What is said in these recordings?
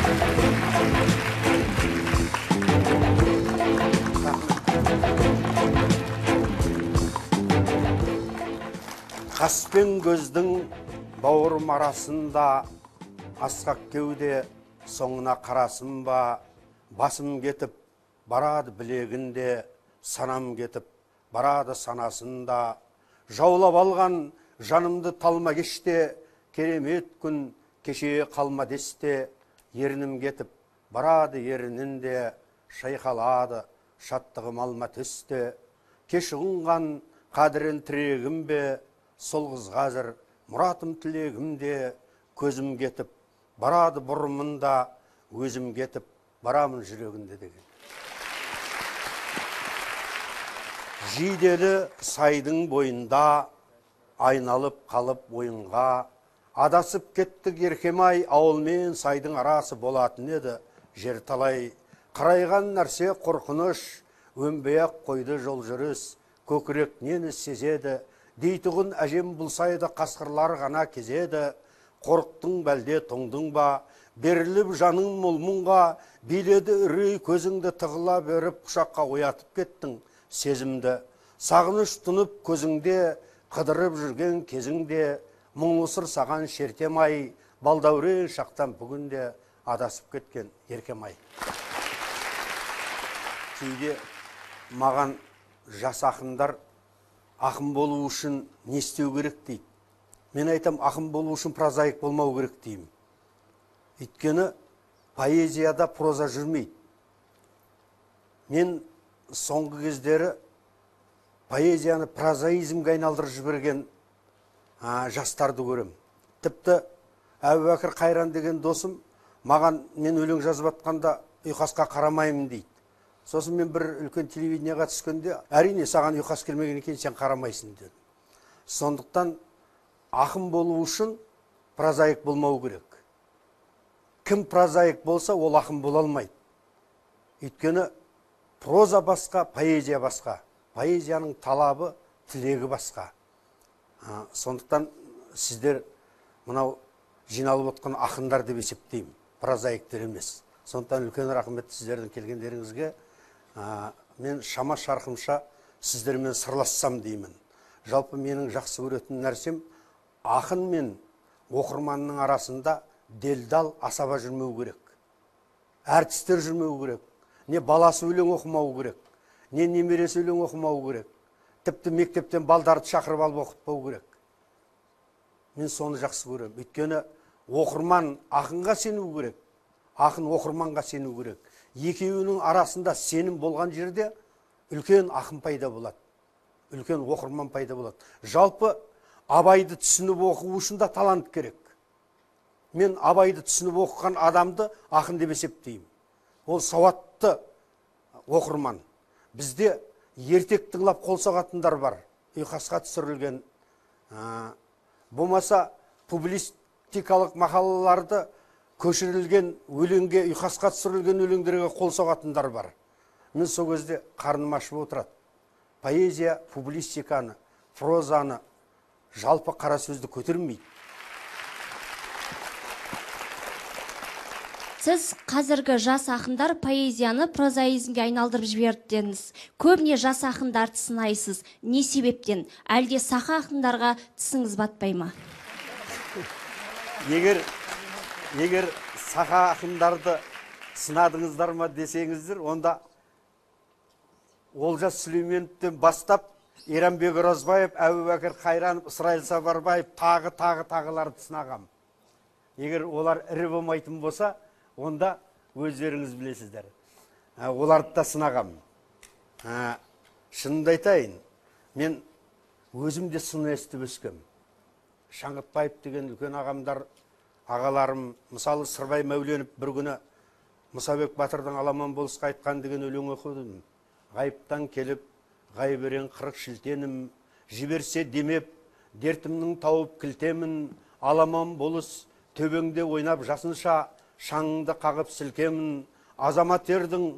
Қас пен көздің бауырым арасында асқақ кеуде соңына қарасын ба, басым кетіп барады білегінде, санам кетіп барады санасында. Жаулап алған жанымды талма кеште, керемет күн кеше қалма десте. Ерінім кетіп барады ерінінде, шайқалады шаттығым алма төсте. Кеш ұғынған қадірін тірегім бе, сол қыз қазір мұратым тілегімде. Көзім кетіп барады бұрымында, өзім кетіп барамын жүрегінде деген. Жиделі сайдың бойында айналып қалып ойынға, адасып кеттік еркемай, ауыл мен сайдың арасы болатын еді жер талай. Қарайған нәрсе қорқыныш, өнбей-ақ қойды жол жүріс, көкірек нені сезеді. Дейтұғын әжем бұлсайды, қасқырлар ғана кезеді. Қорықтың бәлде тоңдың ба, беріліп жаның мол мұңға, биледі үрей көзіңді тығыла беріп, құшаққа оятып кеттің сезімді. Сағыныш тұнып көзіңде, қыдырып жүрген кезіңде, мұңлы сыр саған шертемай, балдәурен шақтан бүгінде адасып кеткен еркемай. Кейде маған жас ақындар ақын болу үшін не істеу керек дейді. Мен айтам, ақын болу үшін прозаик болмау керек деймін. Өйткені поэзияда проза жүрмейді. Мен соңғы кездері поэзияны прозаизмге айналдырып жіберген жастарды көрем. Тіпті Әбубәкір Қайран деген досым маған, мен өлең жазып жатқанда ұйқасқа қарамаймын дейді. Сосын мен бір үлкен телевидениеға түскенде, әрине саған ұйқас келмеген екен, сен қарамайсың деді. Сондықтан ақын болу үшін прозаик болмау керек. Кім прозаик болса, ол ақын бола алмайды. Өйткені проза басқа, поэзия басқа. Поэзияның талабы, тілегі басқа. Сондықтан сіздер мынау жиналып отқан ақындар деп есептеймін, прозаиктер емес. Сондықтан үлкен рахмет сіздердің келгендеріңізге. Мен шама шарқымша сіздермен сырлассам деймін. Жалпы менің жақсы көретін нәрсем, ақын мен оқырманның арасында делдал асаба жүрмеу керек. Әртістер жүрмеу керек. Не баласы өлең оқымау керек, не немересі өлең оқымау керек. Тіпті мектептен балдарды шақырып алып оқытпау керек. Мен соны жақсы көрем. Өйткені оқырман ақынға сену керек, ақын оқырманға сену керек. Екеуінің арасында сенім болған жерде үлкен ақын пайда болады, үлкен оқырман пайда болады. Жалпы Абайды түсініп оқу үшін де талант керек. Мен Абайды түсініп оқыған адамды ақын деп есептеймін. Ол сауатты оқырман. Бізде ертек тыңлап қол соғатындар бар, ұйқасқа түсірілген. Болмаса публистикалық мақалаларды көшірілген өлеңге, ұйқасқа түсірілген өлеңдерге қол соғатындар бар. Мен сол кезде қарным ашып отырады. Поэзия публистиканы, прозаны, жалпы қара сөзді көтермейді. Сіз қазіргі жас ақындар поэзияны прозаизмге айналдырып жібердіңіз. Көбіне жас ақындарды сынайсыз. Не себептен? Әлде сақа ақындарға тісіңіз батпай ма? Егер сақа ақындарды сынадыңыздар ма десеңіздер, онда Олжас Сүлейменовтен бастап Иранбек Оразбаев, Әбубәкір Қайранов, Ысырайыл Сапарбаев тағыларды сынағам. Егер олар ірі болмайтын болса, онда өздеріңіз білесіздер. Оларды да сынағам. Шынымды айтайын, мен өзім де сын естіп өскем. Шаңғытбаев деген үлкен ағамдар, ағаларым, мысалы Сырбай Мәуленов бір күні Мұсабек Батырдың аламан болысқа айтқан деген өлең оқыдым. Ғайыптан келіп, ғайберен қырық шілтенім, жіберсе демеп, дертімнің тауып кілтемін, аламан болыс төбеңде ойнап жасынша, шаңыңды қағып сілкемін, азамат ердің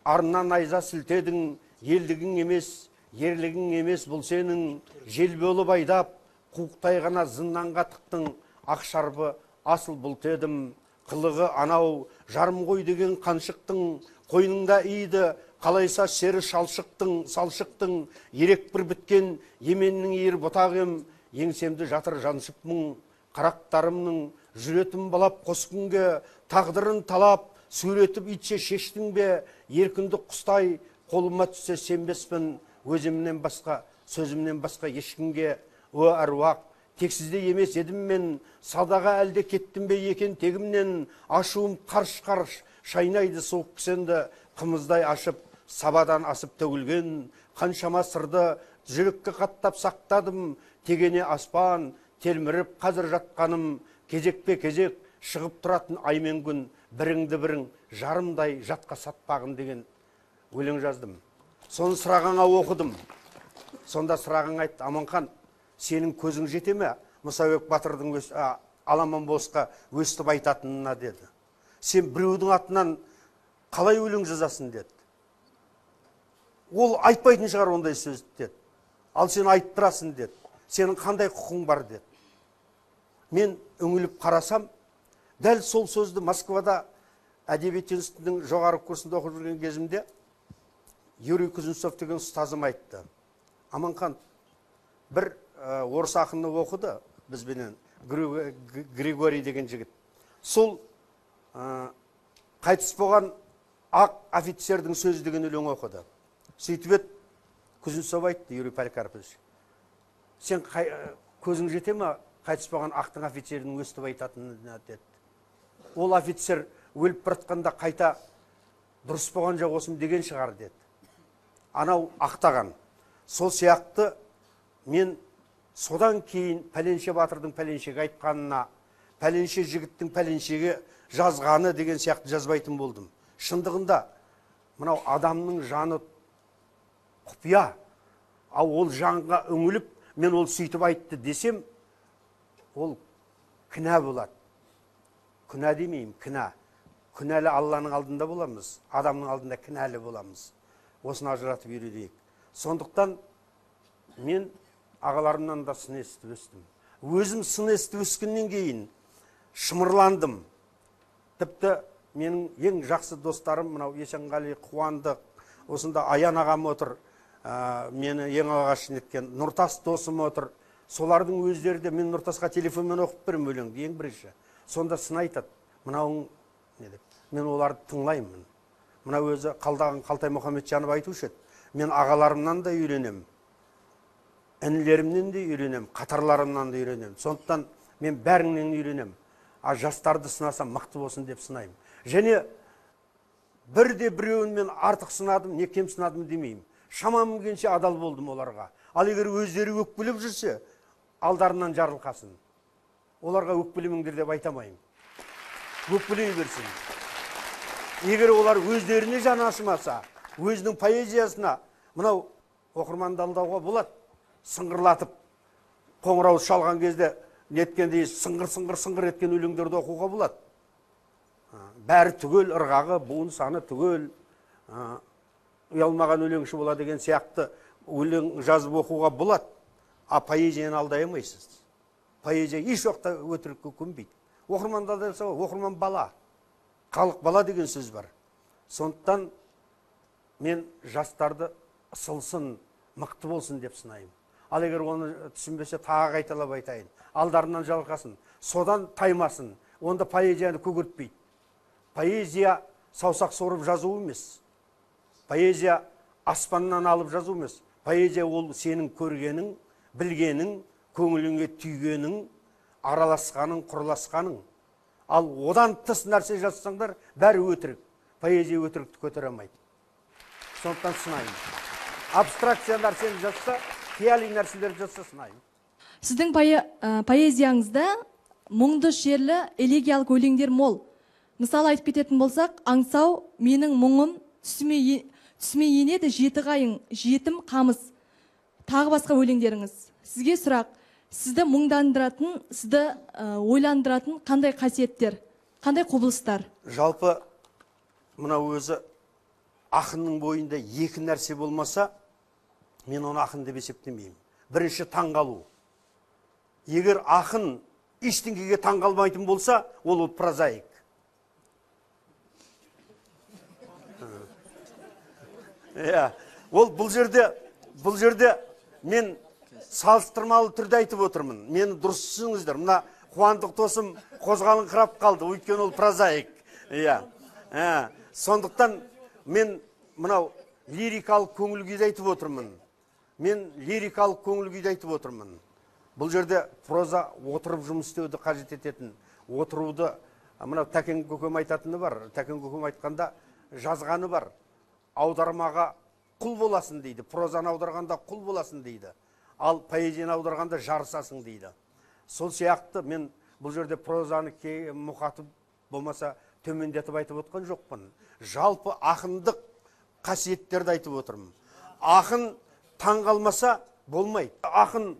арынан айза сілтедің, елдігің емес, ерлігің емес бұл сенің, жел болып айдап, қуықтай ғана зыннанға тықтың, ақ шарбы асыл бұлт едім, қылығы анау жарым қой деген қаншықтың, қойныңда иді қалайса сері салшықтың, ерек бір біткен еменнің ер бұтақ ем, еңсемді жатыр жаншып мұң, қарақтарымның жүретім балап қос күнге, тағдырын талап сөйлетіп итше шештің бе, еркінді құстай қолыма түссе сенбеспін, өзімнен басқа, сөзімнен басқа ешкімге. О әруақ, тексізде емес едім мен, садаға әлде кеттім бе екен тегімнен, ашуым қарш-қарш шайнайды суық кісенді, қымыздай ашып, сабадан асып төгілген, қаншама сырды жүрекке қаттап сақтадым, тегене аспан, телміріп қазір жатқаным, кезекпе кезек шығып тұратын ай мен күн, біріңді бірің жарымдай жатқа сатпағын деген өлең жаздым. Соны сұрағаңа оқыдым. Сонда сұрағың айтты: Аманхан, сенің көзің жете ме Мұсабек Батырдың Аламан болысқа өстіп айтатынына деді. Сен біреудің атынан қалай өлең жазасың деді. Ол айтпайтын шығар ондай сөзді деді. Ал сен айттырасың деді. Сенің қандай құқың бар деді. Мен үңіліп қарасам, дәл сол сөзді Москвада әдебиет институтының жоғары курсында оқып жүрген кезімде Юрий Кузнецов деген ұстазым айтты: Аманхан, бір орыс ақыны оқыды бізбенен, Григорий деген жігіт. Сол қайтыс болған ақ офицердің сөзі деген өлең оқыды. Сөйтіп еді, Кузнецов айтты: Юрий Поликарпович, сен көзің жете ме қайтыс болған ақтың офицерінің өстіп айтатынына деді. Ол офицер өліп бара қайта дұрыс болған жоқ осым деген шығар деді. Анау ақтаған. Сол сияқты мен содан кейін пәленше батырдың пәленшеге айтқанына, пәленше жігіттің пәленшеге жазғаны деген сияқты жазбайтын болдым. Шындығында мынау адамның жаны құпия. Ал ол жанға үңіліп, мен ол сөйтіп айтты десем, ол кінә болады. Күнә демеймін, кінә. Күнәлі Алланың алдында боламыз, адамның алдында кінәлі боламыз. Осыны ажыратып үйренейік. Сондықтан мен ағаларымнан да сын естіп өстім. Өзім сын естіп өскеннен кейін шымырландым. Тіпті менің ең жақсы достарым мынау Есенғали, Қуандық, осында Аян ағам отыр, мені ең алғаш неткен Нұртас досым отыр. Солардың өздері де мен Нұртасқа телефонмен оқып берем өлеңді ең бірінші. Сонда сын айтады: мынауың не деп. Мен оларды тыңлаймын. Мына өзі қалдаған Қалтай Мұхамеджанов айтушы еді: мен ағаларымнан да үйренем, інілерімнен де үйренем, қатарларымнан да үйренем. Сондықтан мен бәріңнен үйренем. А жастарды сынасам мықты болсын деп сынаймын. Және бірде біреуін мен артық сынадым, не кем сынадым демеймін. Шамам келгенше адал болдым оларға. Ал егер өздері өкпелеп жүрсе, алдарынан жарылқасын. Оларға өкпелемеңдер деп айтамайым. Өкпелей берсін. Егер олар өздеріне жаны ашымаса, өзінің поэзиясына мынау оқырманды алдауға болады. Сыңғырлатып, қоңырау шалған кезде неткендей сыңғыр еткен өлеңдерді оқуға болады. Бәрі түгел, ырғағы, буын саны түгел, ұялмаған өлеңші болады деген сияқты өлең жазып оқуға болады. А поэзияны алдай алмайсыз. Поэзия еш уақытта өтірікке көнбейді. Оқырманды алдаса, оқырман бала, халық бала деген сөз бар. Сондықтан мен жастарды ысылсын, мықты болсын деп сынайым. Ал егер оны түсінбесе, тағы қайталап айтайын: алдарынан жалғасын, содан таймасын. Онда поэзияны көгертпейді. Поэзия саусақ сорып жазу емес. Поэзия аспаннан алып жазу емес. Поэзия ол сенің көргенің, білгенің, көңіліңе түйгенің, араласқаның, құрыласқаның. Ал одан тыс нәрсе жазсаңдар, бәрі өтірік. Поэзия өтірікті көтере алмайды. Сондықтан сынайын. Абстракция нәрсені жазса, қияли нәрселер жазса сынайын. Сіздің поэзияңызда мұңды шерлі элегиялық өлеңдер мол. Мысалы айтып кететін болсақ, аңсау менің мұңым, түсіме енеді жеті қайың, жетім қамыс, тағы басқа өлеңдеріңіз. Сізге сұрақ: сізді мұңдандыратын, сізді ойландыратын қандай қасиеттер, қандай құбылыстар? Жалпы мына өзі ақынның бойында екі нәрсе болмаса, мен оны ақын деп есептемеймін. Бірінші, таңғалу. Егер ақын ештеңеге таңғалмайтын болса, ол прозаик. Иә, ол бұл жерде мен салыстырмалы түрде айтып отырмын. Мені дұрыс түсініңіздер. Мына Қуандық досым қозғалыңқырап қалды, өйткені ол прозаик. Иә. Сондықтан мен мынау лирикалық көңіл күйді айтып отырмын. Бұл жерде проза отырып жұмыс істеуді қажет ететін, отыруды, мынау Тәкен көкем айтатыны бар. Тәкен көкем айтқанда жазғаны бар. Аудармаға құл боласың дейді. Прозаны аударғанда құл боласың дейді. Ал поэзияны аударғанда жарысасың дейді. Сол сияқты мен бұл жерде прозаны мұқатып болмаса төмендетіп айтып отқан жоқпын. Жалпы ақындық қасиеттерді айтып отырмын. Ақын таңғалмаса болмайды. Ақын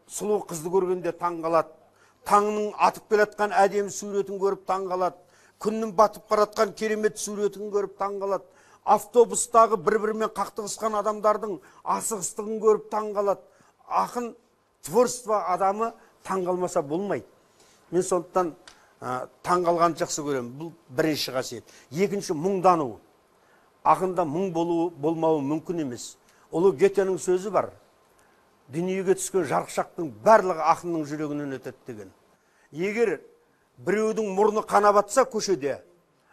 сұлу қызды көргенде таңғалады. Таңның атып келатқан әдемі суретін көріп таңғалады. Күннің батып баратқан керемет суретін көріп таңғалады. Автобустағы бір-бірімен қақтығысқан адамдардың асығыстығын көріп таңғалады. Ақын творчество адамы таңғалмаса болмайды. Мен сондықтан таңғалғанды жақсы көремін. Бұл бірінші қасиет. Екінші, мұңдану. Ақында мұң болмауы мүмкін емес. Ұлы Гетенің сөзі бар. Дүниеге түскен жарықшақтың барлығы ақынның жүрегінен өтеді деген. Егер біреудің мұрны қана батса көшеде,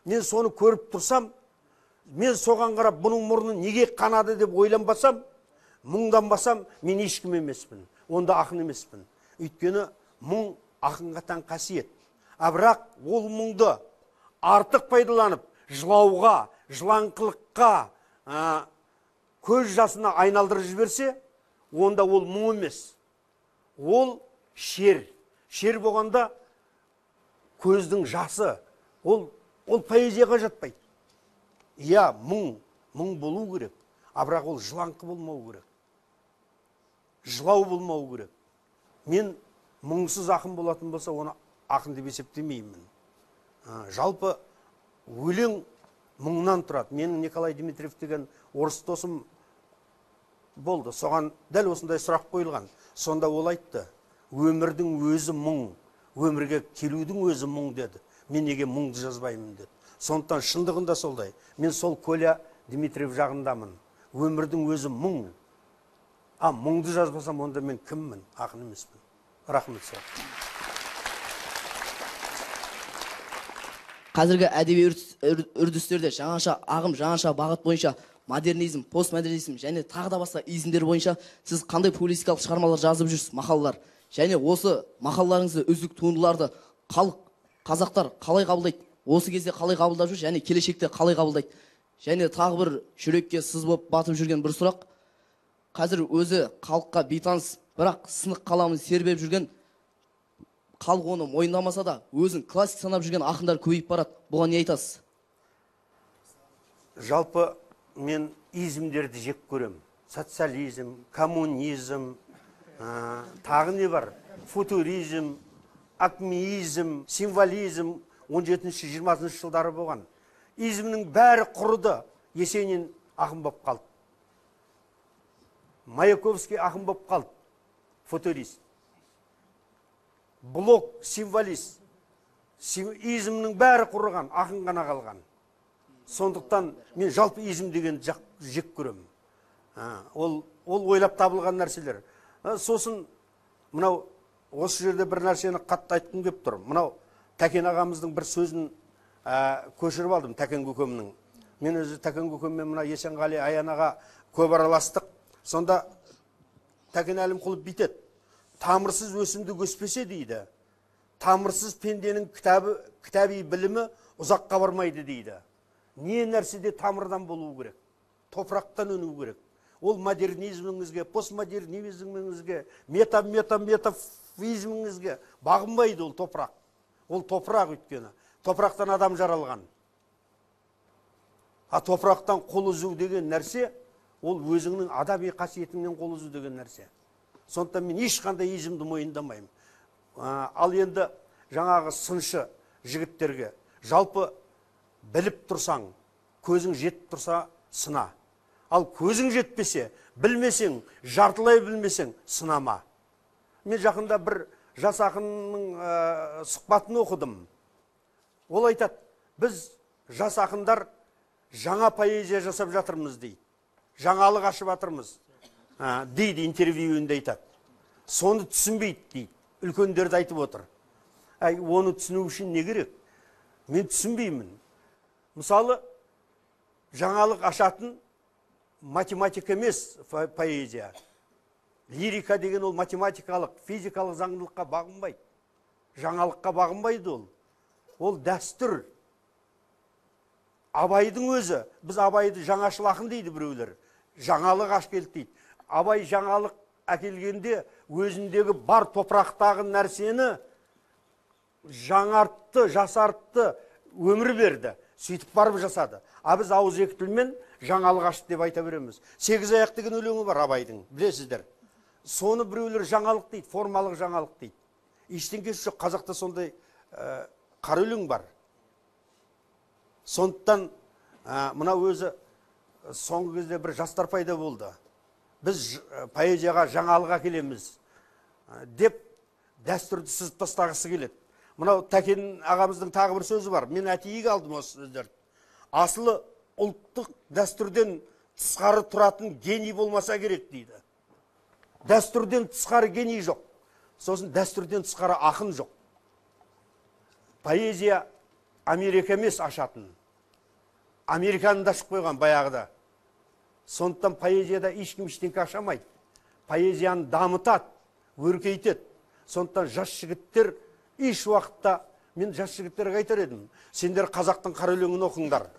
мен соны көріп тұрсам, мен соған қарап бұның мұрны неге қанады деп ойланбасам, мұңданбасам, мен ешкім емеспін. Онда ақын емеспін. Өйткені мұң ақынға тән қасиет. Бірақ ол мұңды артық пайдаланып, жылауға, жылаңқылыққа, көз жасына айналдырып жіберсе, онда ол мұң емес. Ол шер. Шер болғанда көздің жасы. Ол поэзияға жатпайды. Иә, мұң болу керек. Бірақ ол жылаңқы болмау керек. Жылау болмау керек. Мен мұңсыз ақын болатын болса, оны ақын деп есептемеймін. Жалпы өлең мұңнан тұрады. Менің Николай Дмитриев деген орыс досым болды. Соған дәл осындай сұрақ қойылған. Сонда ол айтты: өмірдің өзі мұң, өмірге келудің өзі мұң деді. Мен неге мұңды жазбаймын деді. Сондықтан шындығында солдай. Мен сол Коля Дмитриев жағындамын. Өмірдің өзі мұң. Мұңды жазбасам, онда мен кіммін? Ақын емеспін. Рахмет сау. Қазіргі әдеби үрдістерде жаңаша ағым, жаңаша бағыт бойынша модернизм, постмодернизм және тағы да басқа измдер бойынша сіз қандай публицистикалық шығармалар жазып жүрсіз, мақалалар? Және осы мақалаларыңызды, үздік туындыларды халық, қазақтар қалай қабылдайды? Осы кезде қалай қабылдап жүр және келешекте қалай қабылдайды? Және тағы бір жүрекке сыз болып батып жүрген бір сұрақ. Қазір өзі халыққа бейтаныс, бірақ сынық қаламын сербеп жүрген, халық оны мойындамаса да, өзін классик санап жүрген ақындар көбейіп барады. Бұған не айтасыз? Жалпы мен измдерді жек көрем. Социализм, коммунизм, тағы не бар? Футуризм, акмеизм, символизм 17-20 жылдары болған. Измнің бәрі құрыды. Есенин ақын боп қалды. Маяковский ақын боп қалды. Футурист. Блок, символист. Измнің бәрі құрыған, ақын ғана қалған. Сондықтан мен жалпы изм деген жек көрем. Ол ойлап табылған нәрселер. Сосын мынау осы жерде бір нәрсені қатты айтқым келіп тұр. Мынау Тәкен ағамыздың бір сөзін көшіріп алдым, Тәкен көкемнің. Мен өзі Тәкен көкеммен мына Есенғали Аянаға көп араластық. Сонда Тәкен Әлімқұлов бүйтеді: тамырсыз өсімді өспесе дейді, тамырсыз пенденің кітаби білімі ұзаққа бармайды дейді. Не нәрседе тамырдан болу керек, топырақтан өну керек. Ол модернизміңізге, постмодернизміңізге, метафизміңізге бағынбайды ол топырақ. Ол топырақ өйткені. Топырақтан адам жаралған. Топырақтан қол үзу деген нәрсе, ол өзіңнің адами қасиетіңнен қол үзу деген нәрсе. Сондықтан мен ешқандай измді мойындамаймын. Ал енді жаңағы сыншы жігіттерге, жалпы біліп тұрсаң, көзің жетіп тұрса сына. Ал көзің жетпесе, білмесең, жартылай білмесең, сынама. Мен жақында бір жас ақынның сұхбатын оқыдым. Ол айтады: біз жас ақындар жаңа поэзия жасап жатырмыз дейді. жаңалық ашып жатырмыз дейді, интервьюінде айтады. Соны түсінбейді дейді, үлкендерді айтып отыр. Оны түсіну үшін не керек? Мен түсінбеймін. Мысалы, жаңалық ашатын математика емес поэзия. Лирика деген ол математикалық, физикалық заңдылыққа бағынбайды. Жаңалыққа бағынбайды ол. Ол дәстүр. Абайдың өзі, біз Абайды жаңашыл ақын дейді біреулер. Жаңалық әкелді дейді. Абай жаңалық әкелгенде өзіндегі бар топырақтағы нәрсені жаңартты, жасартты, өмір берді. Сөйтіп барып жасады. Біз ауыз екі тілмен жаңалық ашты деп айта береміз. Сегіз аяқ деген өлеңі бар Абайдың, білесіздер. Соны біреулер жаңалық дейді, формалық жаңалық дейді. Ештеңкесі жоқ, қазақта сондай қара өлең бар. Сондықтан мына өзі соңғы кезде бір жастар пайда болды. Біз поэзияға жаңалық әкелеміз деп дәстүрді сызып тастағысы келеді. Мынау Тәкен ағамыздың тағы бір сөзі бар. Мен әтейге алдым осы сөздерді. Асылы ұлттық дәстүрден тысқары тұратын гений болмаса керек дейді. Дәстүрден тысқары гений жоқ. Сосын дәстүрден тысқары ақын жоқ. Поэзия Америка емес ашатын. Американы да ашып қойған баяғыда. Сондықтан поэзияда ешкім ештеңке ашамайды. Поэзияны дамытады, өркейтеді. Сондықтан жас жігіттер еш уақытта, мен жас жігіттерге айтар едім, сендер қазақтың қара өлеңін оқыңдар,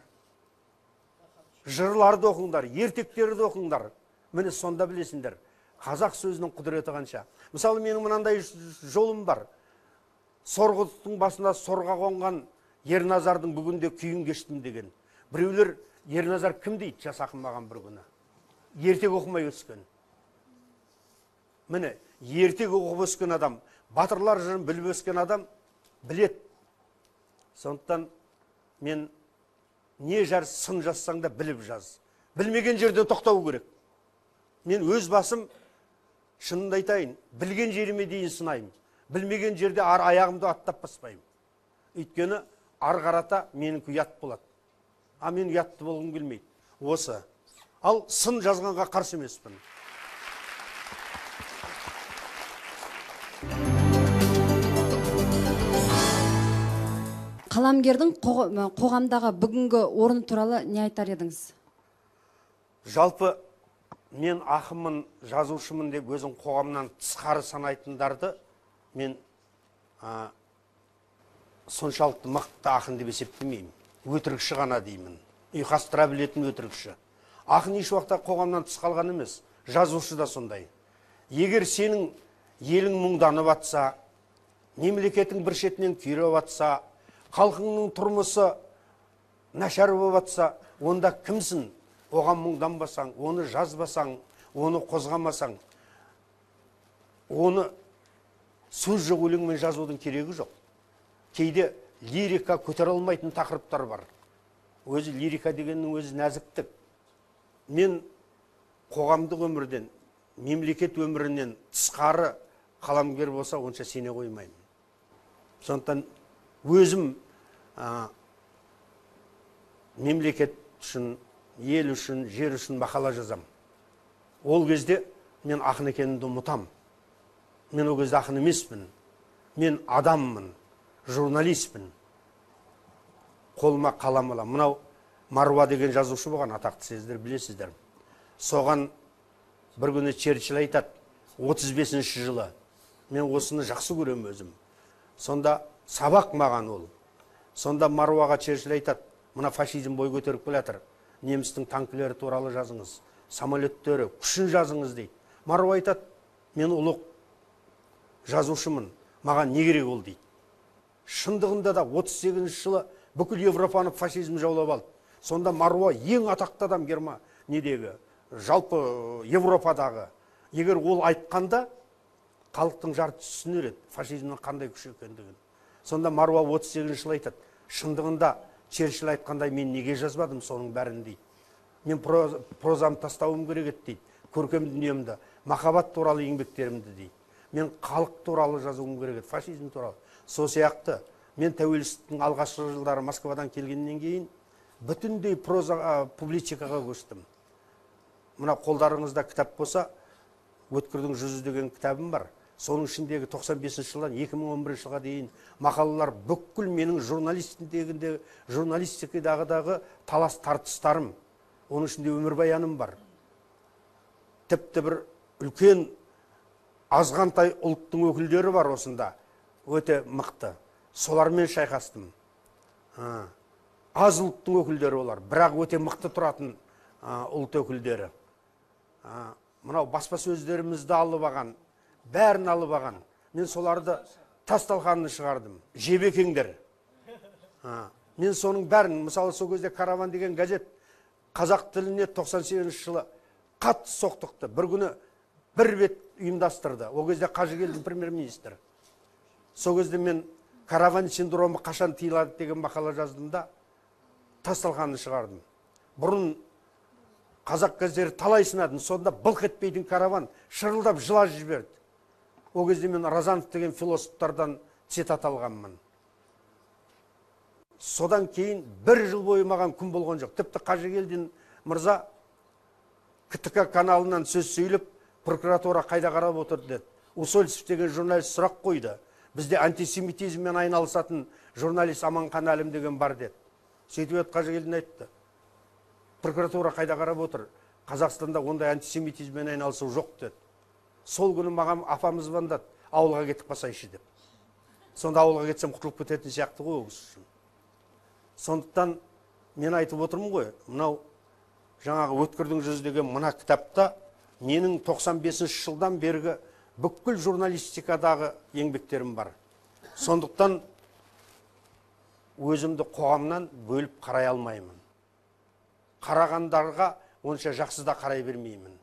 жырларды оқыңдар, ертектерді оқыңдар. Міне сонда білесіңдер, қазақ сөзінің құдіреті қанша. Мысалы, менің мынандай жолым бар. Сорғұттың басына сорға қонған Ерназардың бүгінде күйін кештім деген. Біреулер Ерназар кім дейді, жас ақын маған бір күні. Ертек оқымай өскен. Міне, ертек оқып өскен адам, батырлар жырын біліп өскен адам білет. Сондықтан мен не жар сын жазсаң да біліп жаз. Білмеген жерде тоқтау керек. Мен өз басым шынында айтайын, білген жеріме дейін сынайым. Білмеген жерде аяғымды аттап баспайым. Өйткені ар қарата менің ұят болады. Мен ұятты болғым келмейді. Осы. Ал сын жазғанға қарсы емеспін. Қаламгердің қоғамдағы бүгінгі орны туралы не айтар едіңіз? Жалпы мен ақынмын, жазушымын деп өзің қоғамнан тысқары санайтындарды мен соншалықты мықты ақын деп есептемеймін. Өтірікші ғана деймін. Ұйқастыра білетін өтірікші. Ақын еш уақытта қоғамнан тыс қалған емес. Жазушы да сондай. Егер сенің елің мұңданып атса, мемлекетің бір шетінен күйреп атса, халқыңның тұрмысы нашар болып атса, онда кімсің? Оған мұңданбасаң, оны жазбасаң, оны қозғамасаң, оны сөз жоқ өлеңмен жазудың керегі жоқ. Кейде лирика көтере алмайтын тақырыптар бар. Өзі лирика дегеннің өзі нәзіктік. Мен қоғамдық өмірден, мемлекет өмірінен тысқары қаламгер болса, онша сене қоймаймын. Сондықтан өзім мемлекет үшін, ел үшін, жер үшін мақала жазам. Ол кезде мен ақын екенімді ұмытам. Мен ол кезде ақын емеспін. Мен адаммын, журналистпін. Қолыма қалам алам. Мынау Маруа деген жазушы болған, атақты сіздер білесіздер. Соған бір күні Черчилль айтады, 35-ші жылы. Мен осыны жақсы көрем өзім. Сонда сабақ маған ол. Сонда Маруаға Черчилль айтады, мына фашизм бой көтеріп келатыр. Немістің танкілері туралы жазыңыз, самолеттері, күшін жазыңыз дейді. Маруа айтады, мен ұлық жазушымын, маған не керек ол дейді. Шындығында да 38-ші жылы бүкіл Европаны фашизм жаулап алды. Сонда Маруа ең атақты адам недегі, жалпы Европадағы. Егер ол айтқанда, халықтың жарты түсінер еді, фашизмнің қандай күш екендігін. Сонда Маруа 38-ші жылы айтады, шындығында Черчилль айтқандай мен неге жазбадым соның бәрін дейді. Мен прозамды тастауым керек еді дейді. Көркем дүниемді, махаббат туралы еңбектерімді дейді. Мен халық туралы жазуым керек еді, фашизм туралы. Сол сияқты мен тәуелсіздіктің алғашқы жылдары Москвадан келгеннен кейін бүтіндей проза публицистикаға көштім. мына қолдарыңызда кітап болса, Өткірдің жүзі деген кітабым бар. Соның ішіндегі 95 жылдан 2011 жылға дейін мақалалар бүкіл менің журналистикадағы талас тартыстарым. Оның ішінде өмірбаяным бар. Тіпті бір үлкен азғантай ұлттың өкілдері бар осында. Өте мықты. Солармен шайқастым. Аз ұлттың өкілдері олар, бірақ өте мықты тұратын ұлт өкілдері. Мынау баспасөздерімізді алып алған, бәрін алып алған. Мен соларды тасталқанын шығардым. Жебекеңдер. Мен соның бәрін, мысалы сол кезде Караван деген газет қазақ тіліне 98 жылы қатты соқтықты. Бір күні бір бет ұйымдастырды. Ол кезде Қажыгелдин премьер-министр. Сол кезде мен Караван синдромы қашан тыйылады деген мақала жаздым да тасталқанын шығардым. Бұрын қазақ газеттері талай сынадым, сонда былқ етпейтін Караван шырылдап жылап жіберді. Ол кезде мен Разанов деген философтардан цитат алғанмын. Содан кейін бір жыл бойы маған күн болған жоқ. Тіпті Қажыгелдин мырза КТК каналынан сөз сөйлеп, прокуратура қайда қарап отыр деді. Усольцев деген журналист сұрақ қойды. Бізде антисемитизммен айналысатын журналист Аманқан Әлім деген бар деді. Сөйтіп Қажыгелдин айтты. Прокуратура қайда қарап отыр? Қазақстанда ондай антисемитизммен айналысу жоқ деді. Сол күні маған апамыз звондады, ауылға кетіп қалсайшы деп. Сонда ауылға кетсем құтылып кететін сияқты ғой ол кісі үшін. Сондықтан мен айтып отырмын ғой, мынау жаңағы Өткірдің жүзі деген мына кітапта менің 95 жылдан бергі бүкіл журналистикадағы еңбектерім бар. Сондықтан өзімді қоғамнан бөліп қарай алмаймын. Қарағандарға онша жақсы да қарай бермеймін.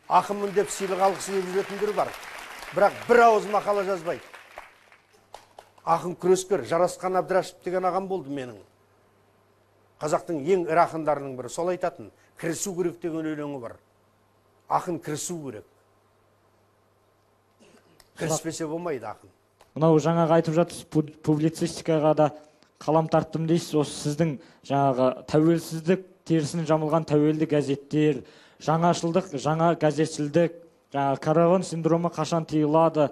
Ақынмын деп сыйлық алғысы келіп жүретіндер бар. Бірақ бір ауыз мақала жазбайды. Ақын күрескер Жарасқан Әбдірашев деген ағам болды менің. Қазақтың ең ірі ақындарының бірі. Сол айтатын, кірісу керек деген өлеңі бар. Ақын кірісу керек. Кіріспесе болмайды ақын. Мынау жаңағы айтып жатырсыз, публицистикаға да қалам тарттым дейсіз. Осы сіздің жаңағы тәуелсіздік терісін жамылған тәуелді газеттер, жаңашылдық, жаңа газетшілдік, жаңағы Караван синдромы қашан тыйылады,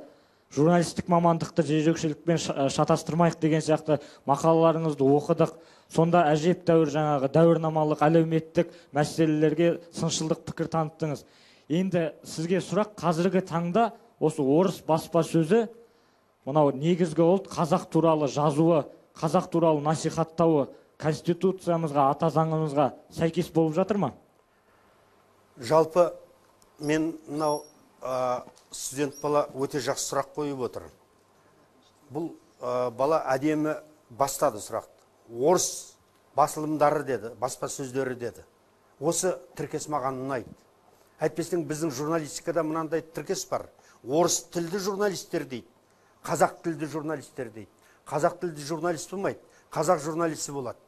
журналистік мамандықты жезөкшелікпен шатастырмайық деген сияқты мақалаларыңызды оқыдық. Сонда әжептәуір жаңағы дәуірнамалық әлеуметтік мәселелерге сыншылдық пікір таныттыңыз. Енді сізге сұрақ, қазіргі таңда осы орыс баспасөзі мынау негізгі ұлт қазақ туралы жазуы, қазақ туралы насихаттауы конституциямызға, ата заңымызға сәйкес болып жатыр ма? Жалпы мен мынау студент бала өте жақсы сұрақ қойып отыр. Бұл бала әдемі бастады сұрақты. Орыс басылымдары деді, баспасөздері деді. Осы тіркес маған ұнайды. Әйтпестен біздің журналистикада мынандай тіркес бар. Орыс тілді журналистер дейді, қазақ тілді журналистер дейді. Қазақ тілді журналист болмайды, қазақ журналисті болады.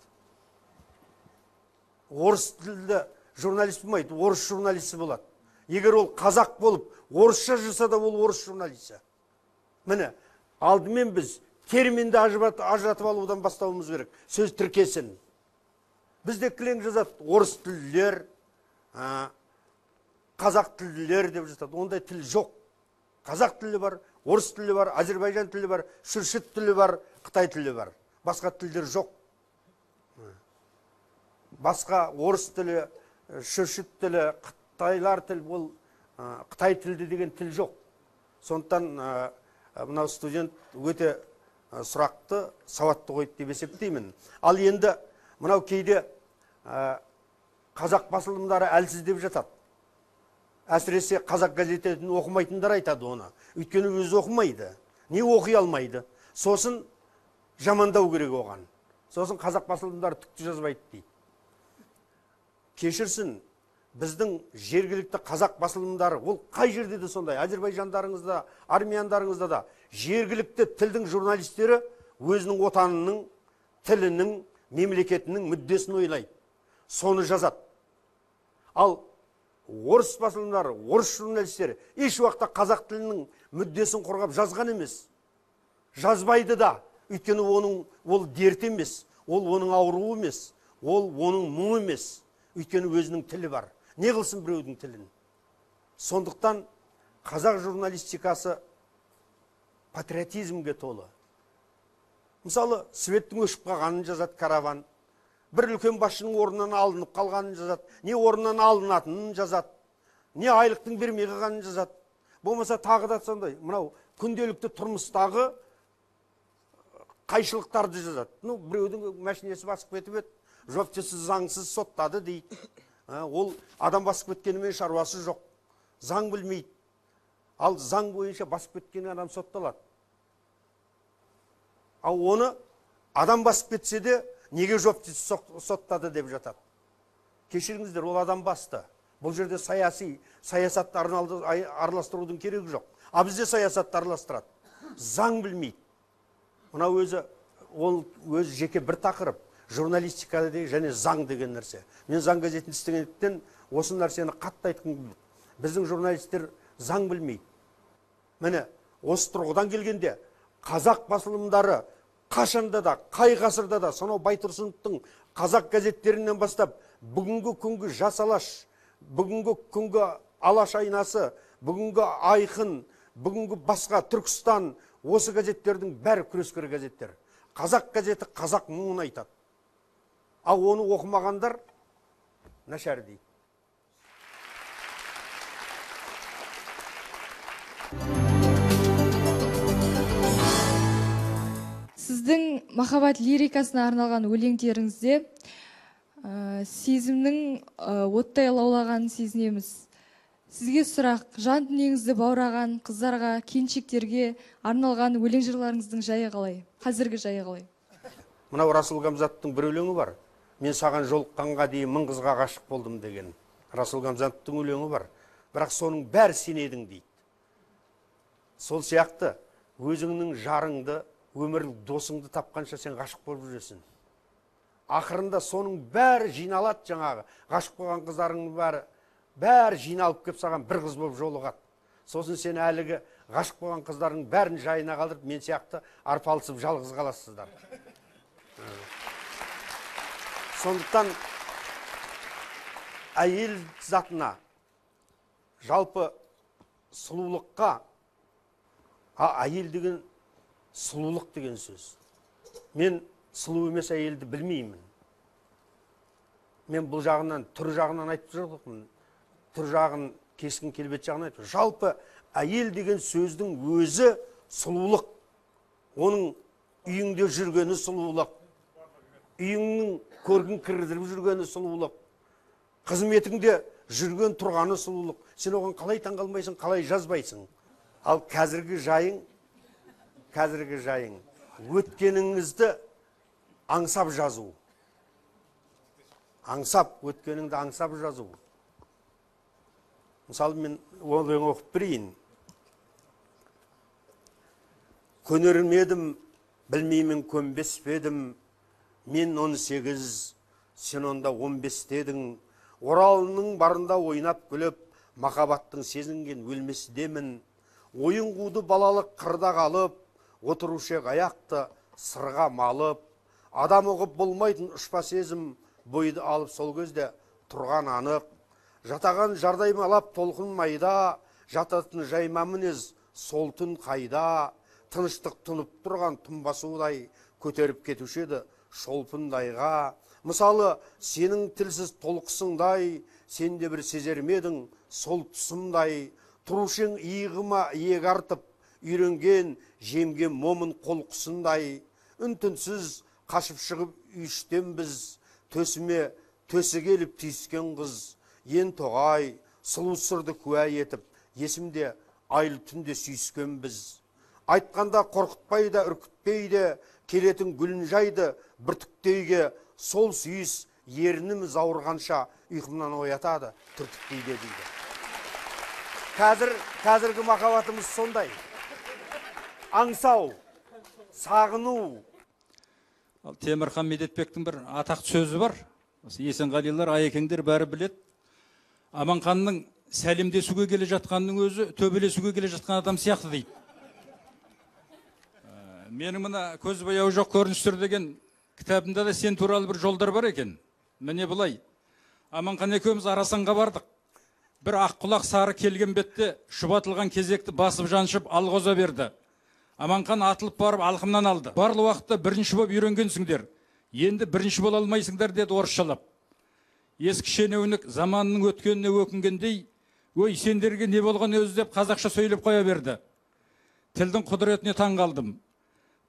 Орыс тілді журналист болмайды, орыс журналисті болады. Егер ол қазақ болып, орысша жүрсе де ол орыс журналисті. Міне, алдымен біз терминді ажыратып алудан бастауымыз керек. Сөз тіркесін. Бізде кілең жазады, орыс тілділер, қазақ тілділер деп жатады. Ондай тіл жоқ. Қазақ тілі бар, орыс тілі бар, Азербайжан тілі бар, шүршіт тілі бар, Қытай тілі бар. Басқа тілдер жоқ. Басқа орыс тілі, шүршіт тілі, Қытайлар тілі, ол Қытай тілді деген тіл жоқ. Сондықтан мынау студент өте сұрақты, сауатты қойды деп есептеймін. Ал енді мынау кейде қазақ басылымдары әлсіз деп жатады. Әсіресе қазақ газеттерін оқымайтындар айтады оны. Өйткені өзі оқымайды. Не оқи алмайды. Сосын жамандау керек оған. Сосын қазақ басылымдары түкті жазбайды дейді. Кешірсін, біздің жергілікті қазақ басылымдары, ол қай жерде де сондай, Азербайжандарыңызда, армяндарыңызда да, жергілікті тілдің журналистері өзінің отанының, тілінің, мемлекетінің мүддесін ойлайды. Соны жазады. Ал орыс басылымдары, орыс журналистері еш уақытта қазақ тілінің мүддесін қорғап жазған емес. Жазбайды да, өйткені ол дерт емес, ол оның ауруы емес, ол оның мұңы емес. Өйткені өзінің тілі бар. Не қылсын біреудің тілін? Сондықтан қазақ журналистикасы патриотизмге толы. Мысалы, светтің өшіп қалғанын жазады караван. Бір үлкен басшының орнынан алынып қалғанын жазады. Не орнынан алынатынын жазады. Не айлықтың бермей қалғанын жазады. Болмаса тағы да сондай. Мынау күнделікті тұрмыстағы қайшылықтарды жазады. Біреудің машинесі басып кетіп еді, жоптесі заңсыз соттады дейді. Ол адам басып кеткенімен шаруасы жоқ. Заң білмейді. Ал заң бойынша басып кеткен адам сотталады. Ал оны адам басып кетсе де, неге жоптесі соттады деп жатады. Кешіріңіздер, ол адам басты. Бұл жерде саясатты араластырудың керегі жоқ. А бізде саясатты араластырады. Заң білмейді. Мына өзі жеке бір тақырып. Журналистикада және заң деген нәрсе. Мен заң газетін істегендіктен осы нәрсені қатты айтқым келеді. Біздің журналистер заң білмейді. Міне, осы тұрғыдан келгенде қазақ басылымдары қашанда да, қай ғасырда да, сонау Байтұрсыновтың қазақ газеттерінен бастап, бүгінгі күнгі Жас Алаш, бүгінгі күнгі Алаш айнасы, бүгінгі Айқын, бүгінгі басқа Түркістан, осы газеттердің бәрі күрескер газеттер. Қазақ газеті қазақ мұңын айтады. Ал оны оқымағандар нашар дейді. Сіздің махаббат лирикасына арналған өлеңдеріңізде сезімнің оттай лаулағанын сезінеміз. Сізге сұрақ, жан дүниеңізді баураған қыздарға, келіншектерге арналған өлең жырларыңыздың жайы қалай? Қазіргі жайы қалай? Мынау Расул Гамзатовтың бір өлеңі бар. Мен саған жолыққанға дейін 1000 қызға ғашық болдым деген. Расул Гамзатовтың өлеңі бар. Бірақ соның бәрі сен едің дейді. Сол сияқты өзіңнің жарыңды, өмірлік досыңды тапқанша сен ғашық болып жүресің. Ақырында соның бәрі жиналады, жаңағы ғашық болған қыздарыңның бәрі жиналып кеп саған бір қыз болып жолығады. Сосын сен әлігі ғашық болған қыздарың бәрін жайына қалдырып, мен сияқты арпалысып жалғыз қаласыздар. Сондықтан әйел затына, жалпы сұлулыққа, әйел деген сұлулық деген сөз. Мен сұлу емес әйелді білмеймін. Мен бұл жағынан, түр жағынан айтып жоқпын. Түр жағын, кескін келбет жағынан айтып. Жалпы әйел деген сөздің өзі сұлулық. Оның үйіңде жүргені сұлулық. Үйіңнің көргін кірдіріп жүргені сұлулық. Қызметіңде жүрген тұрғаны сұлулық. Сен оған қалай таңғалмайсың, қалай жазбайсың? Ал қазіргі жайың, өткеніңізді аңсап жазу. Өткеніңді аңсап жазу. Мысалы, мен өлең оқып берейін. Көнермедім, білмеймін, көнбес педім. Мен 18, сен онда 15 дедің. Оралының барында ойнап күліп, махаббаттың сезінген өлмес демін. Ойын қуды балалық қырда қалып, отырушы аяқты сырға малып. Адам оғып болмайтын ұшпа сезім, бойды алып сол көзде тұрған анық. Жатаған жардаймалап толқын майда, жататын жайма мінез сол түн қайда. Тыныштық тұнып тұрған тұнбасудай, көтеріп кетушеді шолпындайға. Мысалы, сенің тілсіз толқысыңдай, сен де бір сезермедің сол тұсымдай. Тұрушың иығыма иек артып, үйренген жемген момын қолқысындай. Үн-түнсіз қашып шығып үйіштен біз, төсіме төсі келіп түйіскен қыз. Ен тоғай, сұлу сырды куә етіп, есімде айлы түнде сүйіскен біз. Айтқанда қорқытпайды, үркітпейді, келетін гүлін жайды біртіктейге. Сол сүйіс ерініміз ауырғанша ұйқымнан оятады, түртіктейді дейді. Қазіргі махаббатымыз сондай. Аңсау, сағыну. Темірхан Медетбектің бір атақты сөзі бар. Есенғалилар, Айекеңдер бәрі білет. Аманханның сәлемдесуге келе жатқанның өзі төбелесуге келе жатқан адам сияқты дейді. Менің мына көз бояуы жоқ көріністер деген кітабымда да сен туралы бір жолдар бар екен. Міне бұлай. Аманхан екеуміз Арасанға бардық. Бір аққұлақ сары келген бетте шұбатылған кезекті басып жаншып алғоза берді. Аманхан атылып барып алқымнан алды. Барлы уақытта бірінші боп үйренгенсіңдер. Енді бірінші бола алмайсыңдар деді орысшалап. Ескі шенеунік заманның өткеніне өкінгендей, ой, сендерге не болған өзі деп қазақша сөйлеп қоя берді. Тілдің құдіретіне таң қалдым.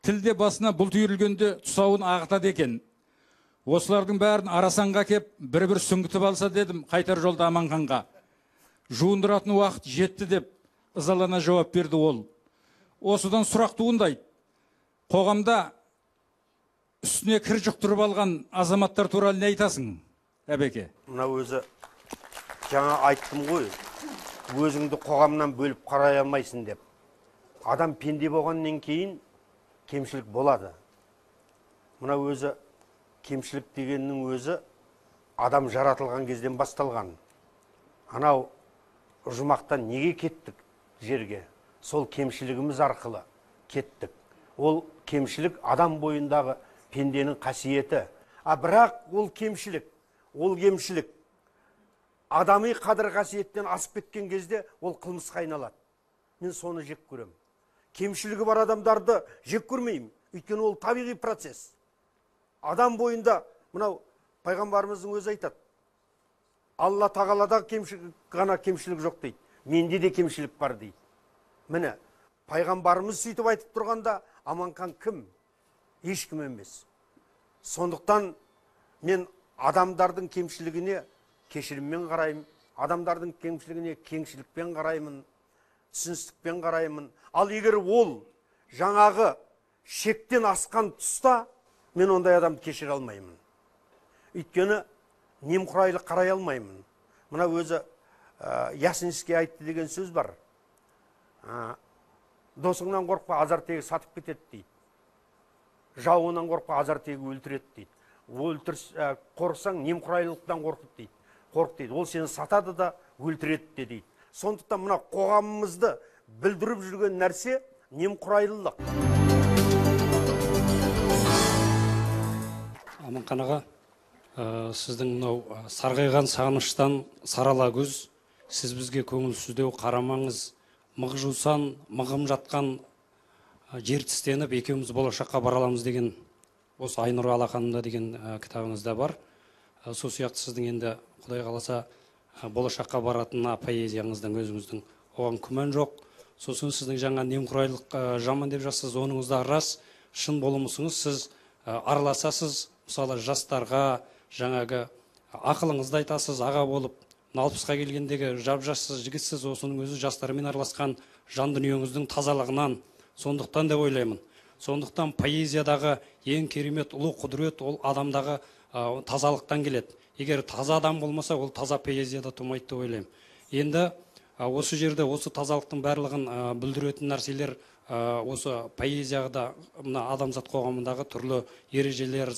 Тілде басына бұлт үйірілгенде тұсауын ағытады екен. Осылардың бәрін Арасанға кеп, бір-бір сүңгітіп алса дедім, қайтар жолда Аманханға. Жуындыратын уақыт жетті деп ызалана жауап берді ол. Осыдан сұрақ туындайды. Қоғамда үстіне кір жұқтырып алған азаматтар туралы не айтасың, әбеке? Мына өзі жаңа айттым ғой, өзіңді қоғамнан бөліп қарай алмайсың деп. Адам пенде болғаннан кейін кемшілік болады. Мына өзі кемшілік дегеннің өзі адам жаратылған кезден басталған. Анау жұмақтан неге кеттік жерге? Сол кемшілігіміз арқылы кеттік. Ол кемшілік адам бойындағы пенденің қасиеті. Бірақ ол кемшілік адами қадір қасиеттен асып кеткен кезде ол қылмысқа айналады. Мен соны жек көрем. Кемшілігі бар адамдарды жек көрмеймін. Өйткені ол табиғи процесс. Адам бойында, мынау пайғамбарымыздың өзі айтады. Алла тағалада ғана кемшілік жоқ дейді. Менде де кемшілік бар дейді. Міне, пайғамбарымыз сөйтіп айтып тұрғанда, Аманхан кім? Ешкім емес. Сондықтан мен адамдардың кемшілігіне кешіріммен қараймын, адамдардың кемшілігіне кеңшілікпен қараймын, түсіністікпен қараймын. Ал егер ол жаңағы шектен асқан тұста, мен ондай адамды кешіре алмаймын. Өйткені немқұрайлы қарай алмаймын. Мына өзі Ясинский айтты деген сөз бар. Досыңнан қорықпа, азар тегі сатып кетеді дейді. Жауынан қорықпа, азар тегі өлтіреді дейді. Қорықсаң немқұрайлылықтан қорық дейді. Ол сені сатады да өлтіреді дейді. Сондықтан мына қоғамымызды білдіріп жүрген нәрсе немқұрайлылық. Аманхан аға, сіздің мынау сарғайған сағыныштан сарала көз, сіз бізге көңілсіздеу қарамаңыз, мық жусан, мығым жатқан жер тістеніп, екеуміз болашаққа бара аламыз деген осы Айнұр Алақанында деген кітабыңызда бар. Сол сияқты сіздің енді Құдай қаласа болашаққа баратынына поэзияңыздың өзіңіздің оған күмән жоқ. Сосын сіздің жаңа немқұрайлық жаман деп жассыз, оныңызда рас, шын болымысыңыз, сіз араласасыз, мысалы жастарға жаңағы ақылыңызды айтасыз, аға болып, 60-қа келгендегі жап-жассыз жігітсіз, осының өзі жастармен араласқан жан дүниеңіздің тазалығынан, сондықтан деп ойлаймын. Сондықтан поэзиядағы ең керемет ұлы құдірет ол адамдағы тазалықтан келеді. Егер таза адам болмаса, ол таза поэзияда тумайды деп ойлаймын. Енді осы жерде осы тазалықтың барлығын бүлдіретін нәрселер осы поэзияда мына адамзат қоғамындағы түрлі ережелер,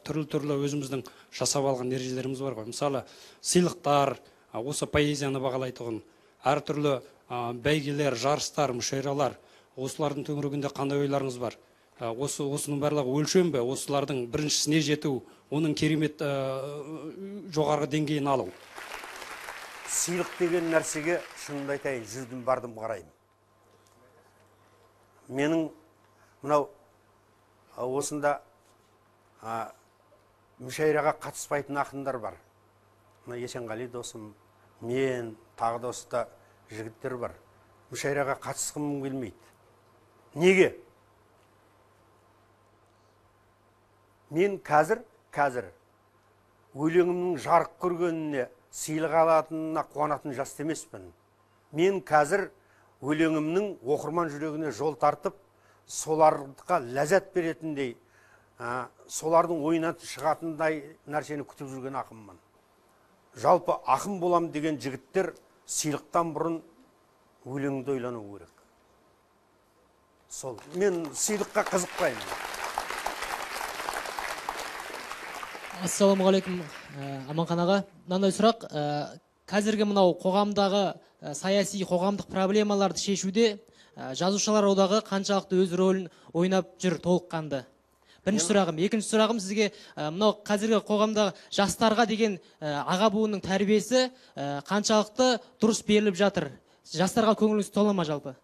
түрлі өзіміздің жасап алған ережелеріміз бар ғой. Мысалы, сыйлықтар, осы поэзияны бағалайтұғын, әртүрлі бәйгелер, жарыстар, мүшәйралар, осылардың төңірегінде қандай ойларыңыз бар? Осының барлығы өлшем бе? Осылардың біріншісіне жету, оның керемет жоғарғы деңгейін алу. Сыйлық деген нәрсеге шынымды айтайын, жүрдім бардым қараймын. Менің мынау осында мүшәйраға қатыспайтын ақындар бар. Есенғали досым, мен, тағы да осында жігіттер бар. Мүшәйраға қатысқым келмейді. Неге? Мен қазір өлеңімнің жарық көргеніне, сыйлық алатынына қуанатын жас емеспін. Мен қазір өлеңімнің оқырман жүрегіне жол тартып, соларға ләззат беретіндей, солардың ойынан шығатындай нәрсені күтіп жүрген ақынмын. Жалпы ақын болам деген жігіттер сыйлықтан бұрын өлеңді ойлану керек. Сол. Мен сыйлыққа қызықпаймын. Ассаламағалейкум, Аманхан аға. Мынандай сұрақ, қазіргі мынау қоғамдағы саяси қоғамдық проблемаларды шешуде жазушылар одағы қаншалықты өз рөлін ойнап жүр толыққанды? Бірінші сұрағым. Екінші сұрағым сізге мынау қазіргі қоғамдағы жастарға деген аға буынның тәрбиесі қаншалықты дұрыс беріліп жатыр? Жастарға көңіліңіз тола ма жалпы?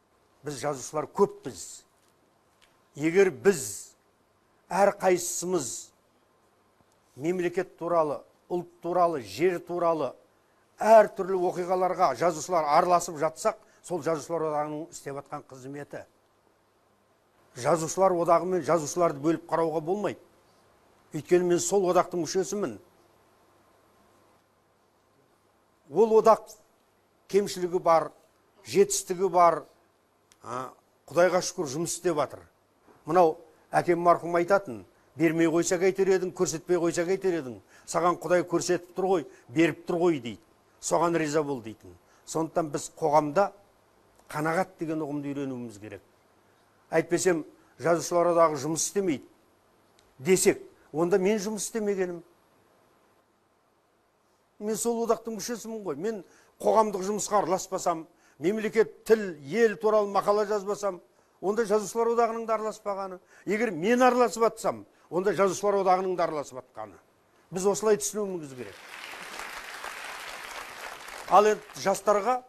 Біз жазушылар көппіз. Егер біз әр қайсымыз мемлекет туралы, ұлт туралы, жер туралы әр түрлі оқиғаларға жазушылар араласып жатсақ, сол жазушылар одағының істеп жатқан қызметі. Жазушылар одағы мен жазушыларды бөліп қарауға болмайды. Өйткені мен сол одақтың мүшесімін. Ол одақ кемшілігі бар, жетістігі бар, Құдайға шүкір жұмыс істеп жатыр. Мынау әкем марқұм айтатын, бермей қойса қайтер едің, көрсетпей қойса қайтер едің. Саған Құдай көрсетіп тұр ғой, беріп тұр ғой дейді. Соған риза бол дейтін. Сондықтан біз қоғамда қанағат деген ұғымды үйренуіміз керек. Әйтпесем, жазушылар одағы жұмыс істемейді десек, онда мен жұмыс істемегенім. Мен сол одақтың мүшесімін ғой. Мен қоғамдық жұмысқа араласпасам, мемлекет, тіл, ел туралы мақала жазбасам, онда жазушылар одағының да араласпағаны. Егер мен араласып атсам, онда жазушылар одағының да араласып атқаны. Біз осылай түсінуіміз керек. Ал енді жастарға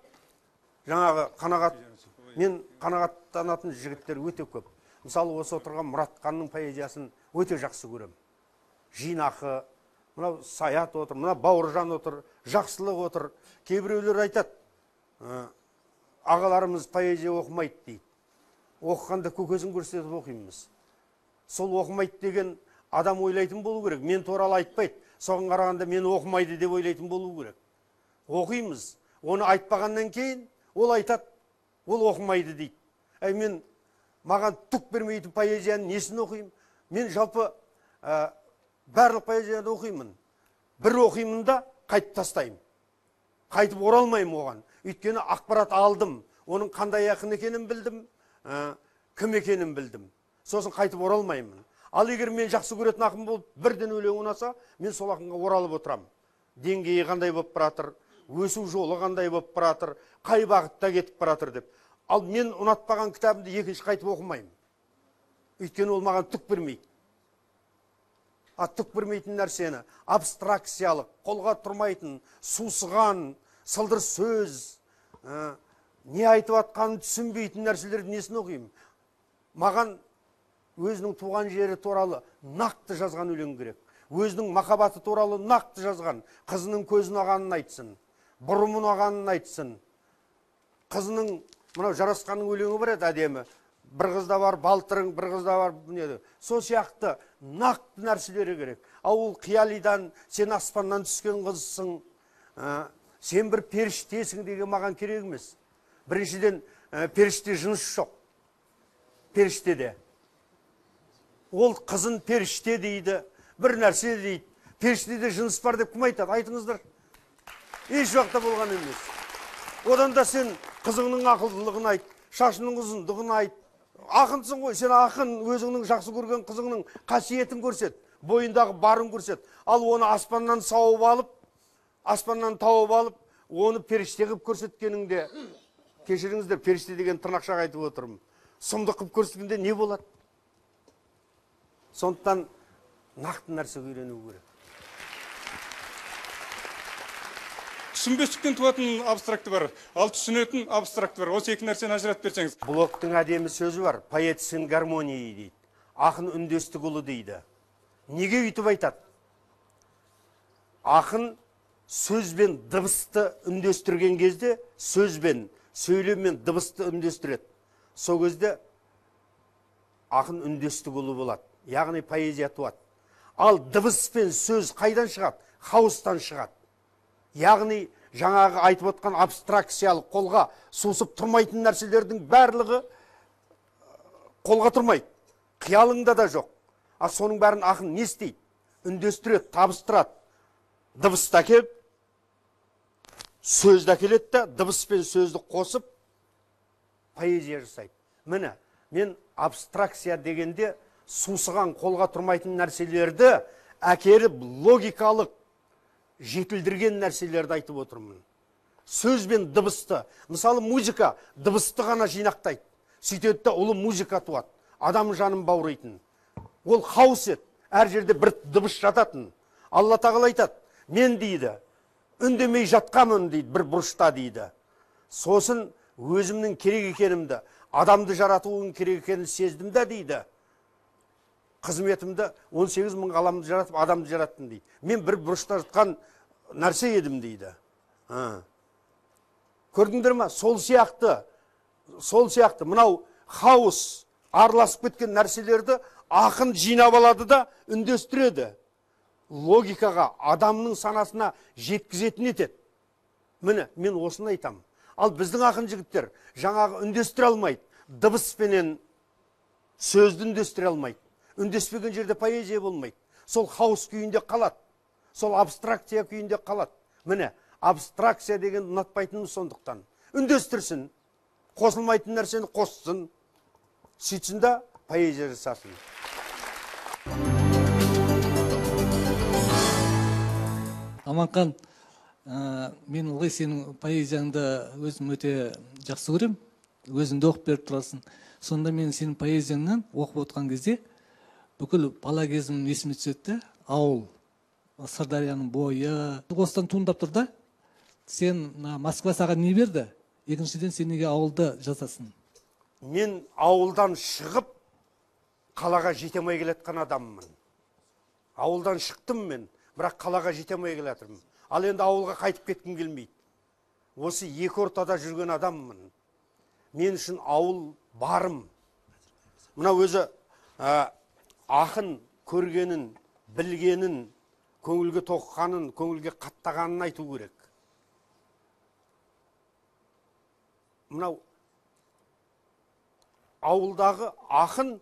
жаңағы қанағат, мен қанағаттанатын жігіттер өте көп. Мысалы, осы отырған Мұратханның поэзиясын өте жақсы көрем. Жинақы, мынау Саят отыр, мына Бауыржан отыр, Жақсылық отыр. Кейбіреулер айтады, ағаларымыз поэзия оқымайды дейді. Оқығанда көкесін көрсетіп оқимыз. Сол оқымайды деген адам ойлайтын болу керек. Мен туралы айтпайды. Соған қарағанда мен оқымайды деп ойлайтын болу керек. Оқимыз. Оны айтпағаннан кейін ол айтады, ол оқымайды дейді. Мен маған түк бермейтін поэзияның несін оқимын? Мен жалпы барлық поэзияны оқимын. Бір оқимын да қайтып тастаймын. Қайтып оралмаймын оған. Өйткені ақпарат алдым. Оның қандай ақын екенін білдім, кім екенін білдім. Сосын қайтып оралмаймын. Ал егер мен жақсы көретін ақын болып бірден өлең ұнаса, мен сол ақынға оралып отырам. Деңгейі қандай болып баратыр, өсу жолы қандай болып баратыр, қай бағытта кетіп баратыр деп. Ал мен ұнатпаған кітабымды екінші қайтып оқымаймын. Өйткені ол маған түк бермейді. Түк бермейтін нәрсені, абстракциялық, қолға тұрмайтын, сусыған, сылдыр сөз, не айтып атқанын түсінбейтін нәрселерді несін оқимын. Маған өзінің туған жері туралы нақты жазған өлең керек. Өзінің махаббаты туралы нақты жазған, қызының көзін ағанын айтсын, бұрымын ағанын айтсын. Қызының мынау Жарасқанның өлеңі бар еді әдемі. Бір қызда бар балтырың, бір қызда бар неді. Сол сияқты нақты нәрселері керек. Ол қиялидан сен аспаннан түскен қызсың, сен бір періштесің деген маған керек емес. Біріншіден періште жыныс жоқ. Періштеде. Ол қызын періште дейді, бір нәрсе дейді. Періштеде жыныс бар деп кім айтады? Айтыңыздар. Еш уақытта болған емес. Одан да сен қызыңның ақылдылығын айт, шашының ұзындығын айт. Ақынсың ғой, сен ақын өзіңнің жақсы көрген қызыңның қасиетін көрсет, бойындағы барын көрсет. Ал оны аспаннан тауып алып, оны періште қылып көрсеткеніңде, кешіріңіздер, періште деген тырнақшақ айтып отырмын. Сұмдық қылып көрсеткенде не болады? Сондықтан нақты нәрсе үйрену керек. Түсінбестіктен туатын абстракты бар, ал түсінетін абстракты бар. Осы екі нәрсені ажыратып берсеңіз. Блоктың әдемі сөзі бар, поэт сын гармония дейді. Ақын үндестік ұлы дейді. Неге үйтіп айтады? Ақын сөзбен дыбысты үндестірген кезде, сөзбен, сөйлеммен дыбысты үндестіреді. Сол кезде ақын үндестік ұлы болады. Яғни поэзия туады. Ал дыбыс пен сөз қайдан шығады? Хаостан шығады. Яғни жаңағы айтып отқан абстракциялық қолға сусып тұрмайтын нәрселердің барлығы қолға тұрмайды. Қиялыңда да жоқ. Соның бәрін ақын не істейді? Үндестіреді, табыстырады. Дыбысты әкеліп, сөзді әкеледі де, дыбыс пен сөзді қосып, поэзия жасайды. Міне, мен абстракция дегенде сусыған қолға тұрмайтын нәрселерді әкеліп логикалық жетілдірген нәрселерді айтып отырмын. Сөз бен дыбысты, мысалы музыка дыбысты ғана жинақтайды. Сөйтеді де ұлы музыка туады. Адам жанын баурайтын. ол хаос еді. Әр жерде бір дыбыс жататын. Алла тағала айтады, мен дейді, үндемей жатқамын дейді, бір бұрышта дейді. Сосын өзімнің керек екенімді, адамды жаратуым керек екенін сездім да дейді. Қызметімді 18 мың ғаламды жаратып, адамды жараттым дейді. Мен бір бұрышта жатқан нәрсе едім дейді. Көрдіңдер ма? Сол сияқты мынау хаос, араласып кеткен нәрселерді ақын жинап алады да үндестіреді. Логикаға, адамның санасына жеткізетін етеді. Міне, мен осыны айтам. Ал біздің ақын жігіттер жаңағы үндестіре алмайды. Дыбыспенен сөзді үндестіре алмайды. Үндеспеген жерде поэзия болмайды. Сол хаос күйінде қалады. Сол абстракция күйінде қалады. Міне, абстракция деген ұнатпайтынымыз сондықтан. Үндестірсін, қосылмайтын нәрсені қоссын, сөйтсін да поэзия жасасын. Аманқан, мен ылғи сенің поэзияңды өзім өте жақсы көрем. Өзіңді оқып беріп тұрасың. Сонда мен сенің поэзияңнан оқып отқан кезде бүкіл бала кезім есіме түседі. Ауыл, Сырдарияның бойы. Осыдан туындап тұр да. Сен Москва саған не берді? Екіншіден сен неге ауылды жазасың? Мен ауылдан шығып қалаға жетемей келеткен адаммын. Ауылдан шықтым мен, бірақ қалаға жетемей келетірмін. Ал енді ауылға қайтып кеткім келмейді. Осы екі ортада жүрген адаммын. Мен үшін ауыл барым. Мына өзі ақын көргенін, білгенін, көңілге тоққанын, көңілге қаттағанын айту керек. Мынау ауылдағы ақын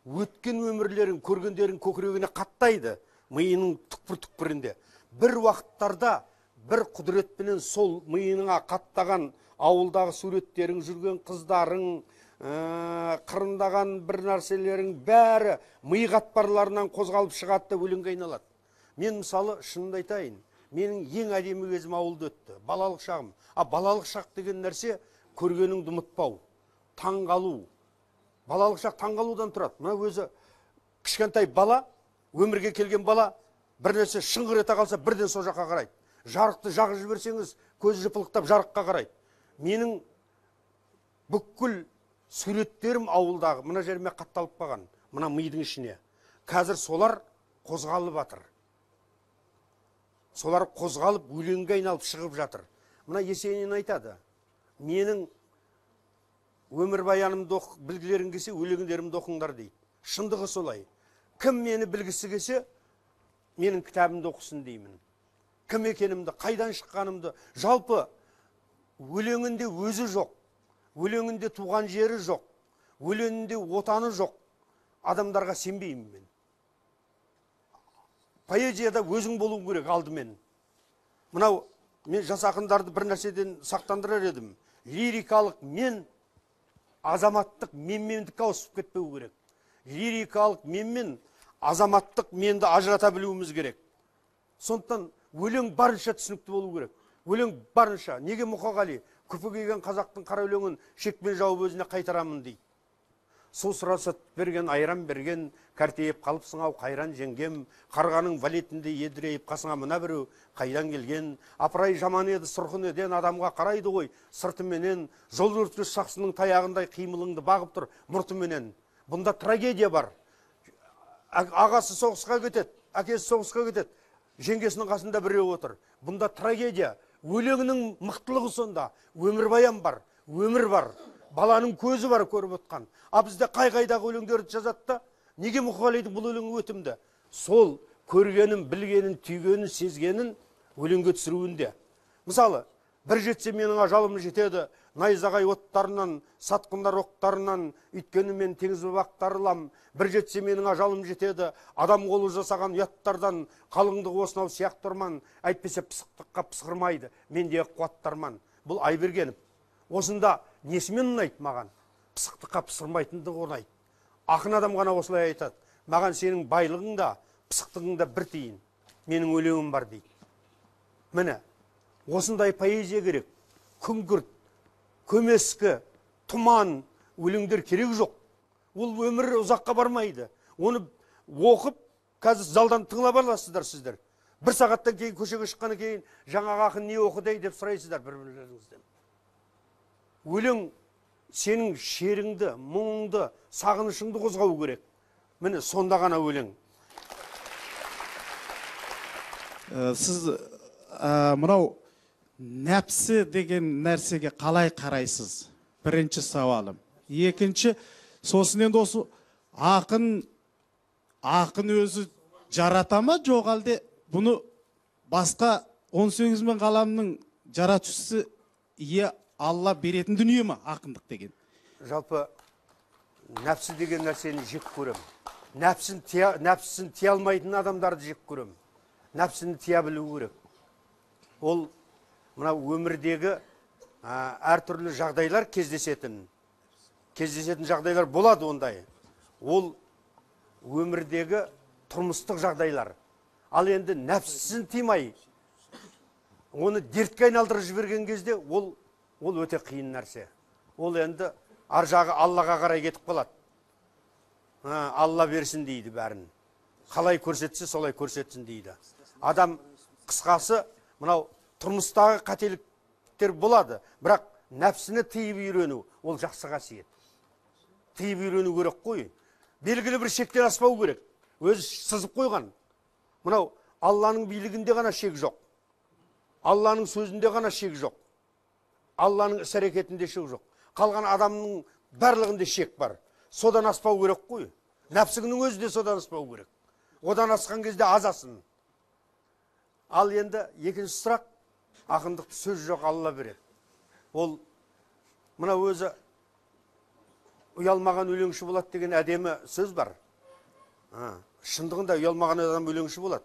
өткен өмірлерін, көргендерін көкірегіне қаттайды, миының түкпір-түкпірінде. Бір уақыттарда бір құдіретпенен сол миыңа қаттаған ауылдағы суреттерің, жүрген қыздарың, қырындаған бір нәрселерің бәрі ми қатпарларынан қозғалып шығады да өлеңге айналады. Мен мысалы шынымды айтайын, менің ең әдемі кезім ауылда өтті, балалық шағым. Балалық шақ деген нәрсе көргеніңді ұмытпау, таңғалу. Балалық шақ таңғалудан тұрады. Мына өзі кішкентай бала, өмірге келген бала, бір нәрсе шыңғыр ете қалса, бірден сол жаққа қарайды. Жарықты жағып жіберсеңіз, көзі жыпылықтап жарыққа қарайды. Менің бүкіл суреттерім ауылдағы, мына жеріме қатталып қалған, мына мидың ішіне. Қазір солар қозғалып жатыр. Солар қозғалып, өлеңге айналып шығып жатыр. Мына Есенин айтады, менің өмір баянымды білгілерің келсе, өлеңдерімді оқыңдар дейді. Шындығы солай. Кім мені білгісі келсе, менің кітабымды оқысын деймін. Кім екенімді, қайдан шыққанымды, жалпы өлеңінде өзі жоқ, өлеңінде туған жері жоқ, өлеңінде отаны жоқ адамдарға сенбеймін мен. Поэзияда өзің болуың керек алдымен. Мынау, мен жас ақындарды бір нәрседен сақтандырар едім. Лирикалық мен, азаматтық менмендікке ауысып кетпеу керек. Лирикалық менмен азаматтық менді ажырата білуіміз керек. Сондықтан өлең барынша түсінікті болу керек. Өлең барынша. Неге Мұқағали күпі киген қазақтың қара өлеңін шекпен жауып өзіне қайтарамын дейді. Су сұрасып берген, айран берген, кәртейіп қалыпсың ау қайран жеңгем, қарғаның валетінде едірейіп қасыңа мына біреу қайдан келген, апырай жаман еді сұрқын еден адамға қарайды ғой сыртыменен, жол өрткеш сақсының таяғындай қимылыңды бағып тұр мұртыменен. Бұнда трагедия бар. Ағасы соғысқа кетеді, әкесі соғысқа кетеді, жеңгесінің қасында біреу отыр. Бұнда трагедия. Өлеңнің мықтылығы сонда. Өмірбаян бар, өмір бар. Баланың көзі бар көріп отқан. Бізде қай-қайдағы өлеңдерді жазады да, неге Мұқағалидың бұл өлеңі өтімді? Сол көргенін, білгенін, түйгенін, сезгенін өлеңге түсіруінде. Мысалы, бір жетсе менің ажалым жетеді, найзағай оттарынан, сатқындар оқтарынан, өйткені мен теңіз бақтарылам. Бір жетсе менің ажалым жетеді, адам қолы жасаған ұяттардан, қалыңдығы осынау сияқтырман, әйтпесе пысықтыққа пысқырмайды, менде қуаттарман. Бұл Айбергенов. Осында несімен ұнайды маған? Пысықтыққа пысқырмайтындығы ұнайды. Ақын адам ғана осылай айтады. Маған сенің байлығың да, пысықтығың да бір тиын. Менің өлеңім бар дейді. Міне, осындай поэзия керек. Күңгірт, көмескі, тұман өлеңдер керек жоқ. Ол өмір ұзаққа бармайды. Оны оқып, қазір залдан тыңлап аласыздар сіздер. Бір сағаттан кейін көшеге шыққаннан кейін жаңағы ақын не оқыды деп сұрайсыздар бір-бірлеріңізден. Өлең сенің шеріңді, мұңыңды, сағынышыңды қозғау керек. Міне сонда ғана өлең. Сіз мынау нәпсі деген нәрсеге қалай қарайсыз? Бірінші сауалым. Екінші, сосын енді осы ақын өзі жарата ма, жоқ әлде бұны басқа 18 мың қаламның жаратушысы Алла беретін дүние ма ақындық деген? Жалпы нәпсі деген нәрсені жек көрем. Нәпсісін тия алмайтын адамдарды жек көрем. Нәпсіні тия білу керек. Ол мына өмірдегі әртүрлі жағдайлар кездесетін жағдайлар болады ондай. Ол өмірдегі тұрмыстық жағдайлар. Ал енді нәпсісін тимай, оны дертке айналдырып жіберген кезде ол өте қиын нәрсе. Ол енді ар жағы Аллаға қарай кетіп қалады. Алла берсін дейді бәрін. Қалай көрсетсе, солай көрсетсін дейді. Адам қысқасы, мынау тұрмыстағы қателіктер болады, бірақ нәпсіні тыйып үйрену, ол жақсы қасиет. Тыйып үйрену керек қой. Белгілі бір шектен аспау керек. Өзі сызып қойған. Мынау Алланың билігінде ғана шек жоқ. Алланың сөзінде ғана шек жоқ. Алланың іс-әрекетінде шек жоқ. Қалған адамның барлығында шек бар. Содан аспау керек қой. Нәпсіңнің өзі де содан аспау керек. Одан асқан кезде азасын. Ал енді екінші сұрақ, ақындықты сөз жоқ Алла береді. Ол мына өзі ұялмаған өлеңші болады деген әдемі сөз бар. Шындығында ұялмаған адам өлеңші болады.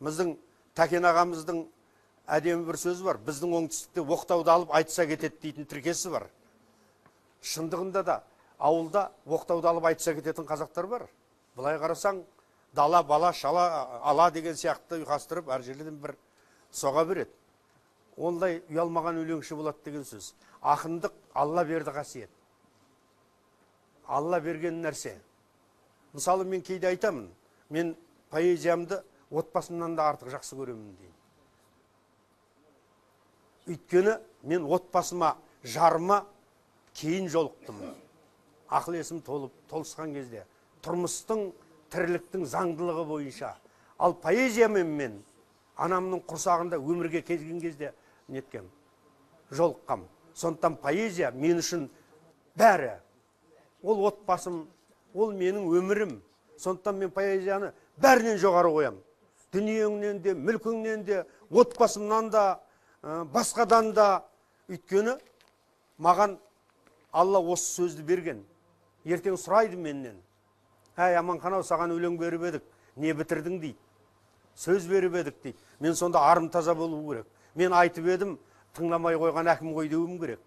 Біздің Тәкен ағамыздың әдемі бір сөзі бар. Біздің оңтүстікте оқтауды алып айтса кетеді дейтін тіркесі бар. Шындығында да ауылда оқтауды алып айтса кететін қазақтар бар. Былай қарасаң, дала, бала, шала, ала деген сияқты ұйқастырып, әр жерден бір соға береді. Ондай ұялмаған өлеңші болады деген сөз. Ақындық Алла берді қасиет. Алла берген нәрсе. Мысалы, мен кейде айтамын, мен поэзиямды отбасымнан да артық жақсы көремін деймін. Өйткені мен отбасыма, жарыма кейін жолықтым. Ақыл есім толысқан кезде, тұрмыстың, тірліктің заңдылығы бойынша. Ал поэзиямен мен анамның құрсағында өмірге келген кезде неткем, жолыққам. Сондықтан поэзия мен үшін бәрі. Ол отбасым, ол менің өмірім. Сондықтан мен поэзияны бәрінен жоғары қоям. Дүниеңнен де, мүлкіңнен де, отбасымнан да, басқадан да. Өйткені маған Алла осы сөзді берген. Ертең сұрайды менен. Әй, Аманхан-ау, саған өлең беріп едік, не бітірдің дейді. Сөз беріп едік дейді. Мен сонда арым таза болу керек. Мен айтып едім, тыңламай қойған әкім қой деуім керек.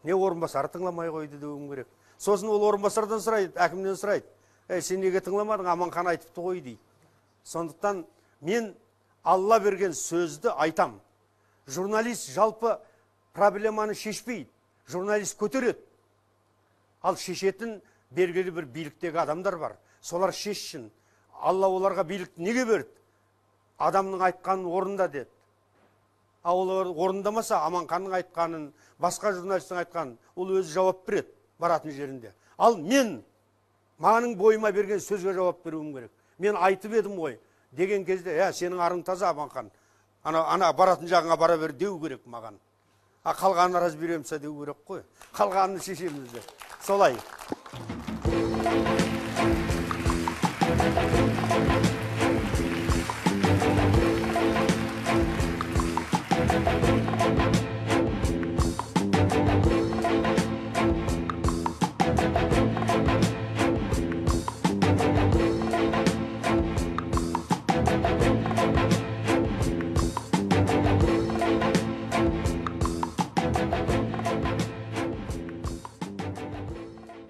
Не орынбасар тыңламай қойды деуім керек. Сосын ол орынбасардан сұрайды, әкімнен сұрайды. Сен неге тыңламадың, Аманхан айтыпты ғой дейді. Сондықтан мен Алла берген сөзді айтам. Журналист жалпы проблеманы шешпейді. Журналист көтереді. Ал шешетін белгілі бір биліктегі адамдар бар. Солар шешсін. Алла оларға билікті неге берді? Адамның айтқанын орында деді. Ал орындамаса, Аманханның айтқанын, басқа журналистің айтқанын, ол өзі жауап береді баратын жерінде. Ал мен мағаның бойыма берген сөзге жауап беруім керек. Мен айтып едім ғой деген кезде, сенің арың таза, Аманхан. Ана баратын жағыңа бара бер деу керек маған. Қалғанын разбереміз деу керек қой. Қалғанын шешеміз де. Солай.